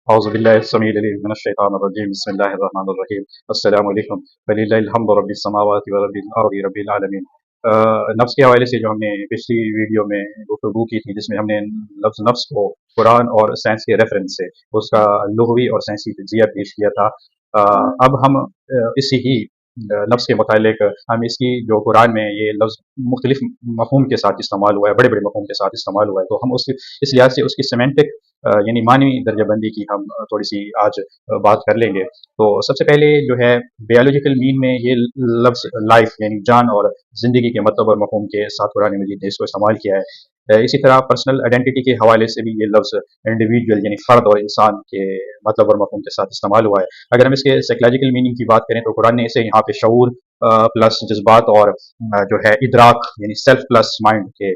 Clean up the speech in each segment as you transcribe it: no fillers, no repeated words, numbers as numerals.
अऊज़ुबिल्लाहिस्समीउल अलीम मिनश्शैतानिर्रजीम बिस्मिल्लाहिर्रहमानिर्रहीम अस्सलामु अलैकुम वलिल्लाहिल हम्दु रब्बिस समावाति व रब्बिल अर्दि रब्बिल आलमीन। नफ्स के हवाले से जो हमने पिछली वीडियो में गुफ्तगू की थी, जिसमें हमने लफ्ज़ नफ्स को कुरान और साइंस के रेफरेंस से उसका लुग़वी और साइंसी तज्ज़िया पेश किया था। अब हम इसी ही लफ्ज़ के मुतालिक हम इसकी जो कुरान में ये लफ्ज़ मुख्तलिफ मफ़हूम के साथ इस्तेमाल हुआ है, बड़े-बड़े मफ़हूम के साथ इस्तेमाल हुआ है, तो हम उसकी इस लिहाज से उसकी सेमेंटिक यानी मानवी दर्जाबंदी की हम थोड़ी-सी आज बात कर लेंगे। तो सबसे पहले जो है बायोलॉजिकल मीन में ये लफ्ज़ लाइफ़ यानी जान और ज़िंदगी के मतलब और मफ़हूम के साथ कुरान मजीद ने इसको इस्तेमाल किया है। इसी तरह पर्सनल आइडेंटिटी के हवाले से भी ये लफ्ज़ इंडिविजुअल यानी फ़र्द और इंसान के मतलब और मफ़हूम के साथ इस्तेमाल हुआ है। अगर हम इसके साइकोलॉजिकल मीनिंग की बात करें तो कुरान ने इसे यहाँ पे शऊर प्लस जज़्बात और जो है इदराक यानी सेल्फ प्लस माइंड के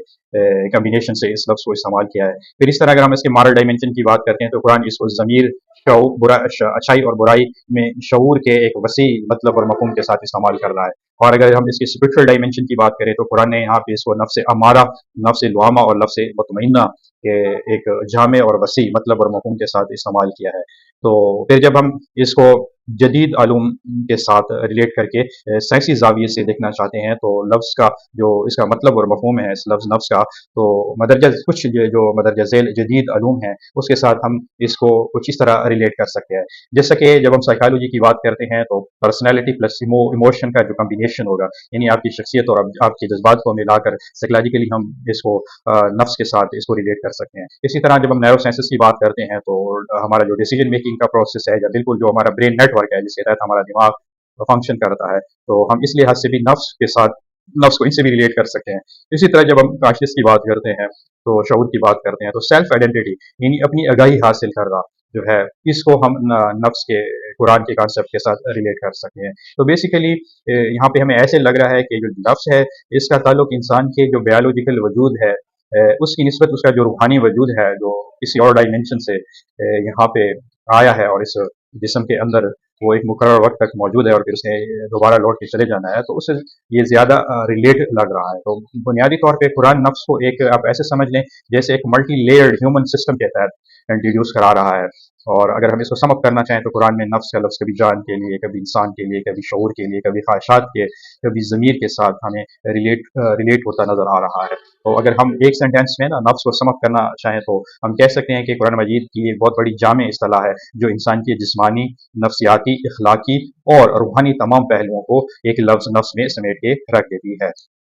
कॉम्बिनेशन से इस लफ्ज़ को इस्तेमाल किया है। फिर इस तरह अगर हम इसके मॉरल डायमेंशन की बात करते हैं तो कुरान इसको ज़मीर, शऊर, अच्छाई और बुराई में शऊर के एक वसी मतलब और मफ़हूम के साथ इस्तेमाल कर रहा है। और अगर हम इसकी स्पिरिचुअल डायमेंशन की बात करें तो कुरान ने यहाँ पे इसको नफ्स अमारा, नफ्स लवामा और नफ्स मुतमइन्ना के एक जामे और वसी मतलब और मफ़हूम के साथ इस्तेमाल किया है। तो फिर जब हम इसको जदीद आलूम के साथ रिलेट करके साइंसी ज़ाविये से देखना चाहते हैं तो लफ्ज़ का जो इसका मतलब और मफ़हूम है इस लफ्ज़ नफ्स का, तो मदरजा कुछ जो मदरजा ज़ैल जदीद आलूम हैं उसके साथ हम इसको कुछ इस तरह रिलेट कर सकते हैं। जैसा कि जब हम साइकोलॉजी की बात करते हैं तो पर्सनैलिटी प्लस इमोशन का जो कॉम्बिनेशन होगा, यानी आपकी शख्सियत और आपके जज्बात को मिलाकर साइकोलॉजिकली हम इसको नफ्स के साथ इसको रिलेट कर सकते हैं। इसी तरह जब हम न्यूरो साइंसेस की बात करते हैं तो हमारा जो डिसीजन मेकिंग का प्रोसेस है या बिल्कुल जो हमारा ब्रेन नेटवर्क है जिसके तहत हमारा दिमाग फंक्शन करता है, तो हम इस लिहाज से भी नफ्स के साथ नफ्स को इनसे भी रिलेट कर सकते हैं। इसी तरह जब हम काशिश की बात करते हैं तो शऊर की बात करते हैं तो सेल्फ आइडेंटिटी यानी अपनी आगाही हासिल करना जो है, इसको हम नफ्स के कुरान के कॉन्सेप्ट के साथ रिलेट कर सकते हैं। तो बेसिकली यहाँ पे हमें ऐसे लग रहा है कि जो नफ्स है इसका ताल्लुक इंसान के जो बायोलॉजिकल वजूद है उसकी निस्बत उसका जो रूहानी वजूद है जो किसी और डायमेंशन से यहाँ पे आया है और इस जिस्म के अंदर वो एक मुकर्रर वक्त तक मौजूद है और फिर उसे दोबारा लौट के चले जाना है, तो उससे ये ज़्यादा रिलेट लग रहा है। तो बुनियादी तौर पे कुरान नफ्स को एक आप ऐसे समझ लें जैसे एक मल्टी लेयर्ड ह्यूमन सिस्टम के तहत इंट्रोड्यूस करा रहा है। और अगर हम इसको सम अप करना चाहें तो कुरान में नफ्स का लफ्ज़ कभी जान के लिए, कभी इंसान के लिए, कभी शऊर के लिए, कभी ख्वाहिशात के, कभी ज़मीर के साथ हमें रिलेट होता नज़र आ रहा है। तो अगर हम एक सेंटेंस में ना नफ्स को सम अप करना चाहें तो हम कह सकते हैं कि कुरान मजीद की एक बहुत बड़ी जामे इस्तिलाह है जो इंसान की जिस्मानी, नफ्सियाती, इखलाकी और रूहानी तमाम पहलुओं को एक लफ्ज़ नफ्स में समेट के रख देती है।